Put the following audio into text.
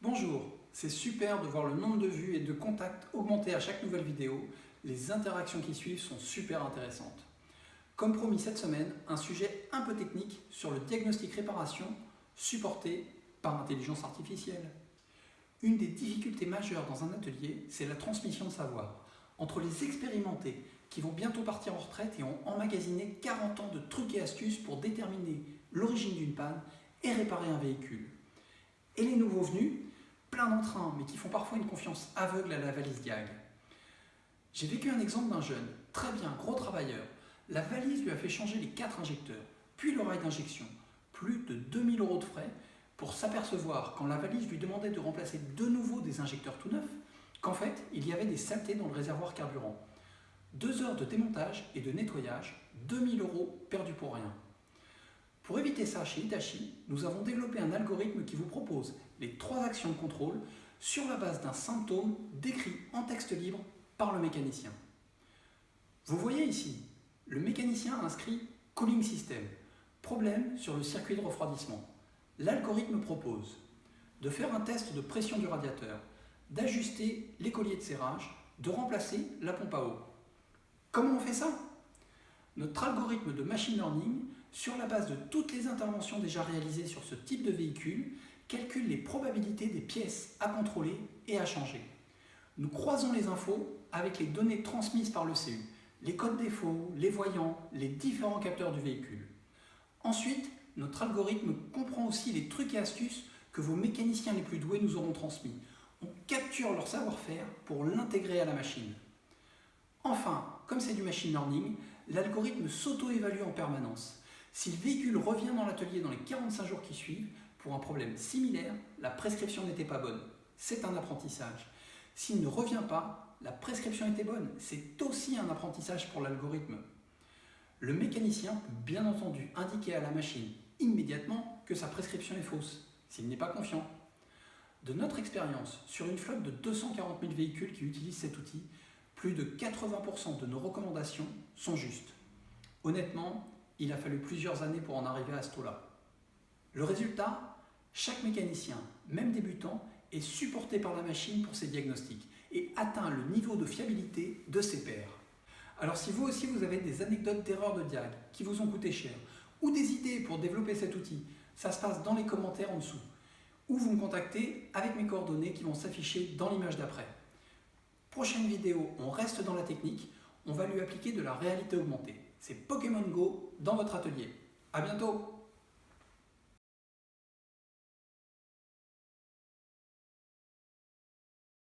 Bonjour, c'est super de voir le nombre de vues et de contacts augmenter à chaque nouvelle vidéo. Les interactions qui suivent sont super intéressantes. Comme promis cette semaine, un sujet un peu technique sur le diagnostic réparation supporté par intelligence artificielle. Une des difficultés majeures dans un atelier, c'est la transmission de savoir. Entre les expérimentés qui vont bientôt partir en retraite et ont emmagasiné 40 ans de trucs et astuces pour déterminer l'origine d'une panne et réparer un véhicule. Et les nouveaux venus, plein d'entrain, mais qui font parfois une confiance aveugle à la valise Diag. J'ai vécu un exemple d'un jeune, très bien, gros travailleur. La valise lui a fait changer les 4 injecteurs, puis le rail d'injection. Plus de 2000 € de frais pour s'apercevoir, quand la valise lui demandait de remplacer de nouveau des injecteurs tout neufs, qu'en fait, il y avait des saletés dans le réservoir carburant. 2 heures de démontage et de nettoyage, 2000 € perdus pour rien. Pour éviter ça chez Hitachi, nous avons développé un algorithme qui vous propose les 3 actions de contrôle sur la base d'un symptôme décrit en texte libre par le mécanicien. Vous voyez ici, le mécanicien a inscrit Cooling System, problème sur le circuit de refroidissement. L'algorithme propose de faire un test de pression du radiateur, d'ajuster les colliers de serrage, de remplacer la pompe à eau. Comment on fait ça? Notre algorithme de machine learning, sur la base de toutes les interventions déjà réalisées sur ce type de véhicule, calcule les probabilités des pièces à contrôler et à changer. Nous croisons les infos avec les données transmises par le CU, les codes défauts, les voyants, les différents capteurs du véhicule. Ensuite, notre algorithme comprend aussi les trucs et astuces que vos mécaniciens les plus doués nous auront transmis. On capture leur savoir-faire pour l'intégrer à la machine. Enfin, comme c'est du machine learning, l'algorithme s'auto-évalue en permanence. Si le véhicule revient dans l'atelier dans les 45 jours qui suivent, pour un problème similaire, la prescription n'était pas bonne. C'est un apprentissage. S'il ne revient pas, la prescription était bonne. C'est aussi un apprentissage pour l'algorithme. Le mécanicien peut bien entendu indiquer à la machine immédiatement que sa prescription est fausse, s'il n'est pas confiant. De notre expérience, sur une flotte de 240 000 véhicules qui utilisent cet outil, plus de 80% de nos recommandations sont justes. Honnêtement, il a fallu plusieurs années pour en arriver à ce taux-là. Le résultat, chaque mécanicien, même débutant, est supporté par la machine pour ses diagnostics et atteint le niveau de fiabilité de ses pairs. Alors si vous aussi vous avez des anecdotes d'erreurs de diag qui vous ont coûté cher ou des idées pour développer cet outil, ça se passe dans les commentaires en dessous. Ou vous me contactez avec mes coordonnées qui vont s'afficher dans l'image d'après. Prochaine vidéo, on reste dans la technique, on va lui appliquer de la réalité augmentée. C'est Pokémon Go dans votre atelier. À bientôt!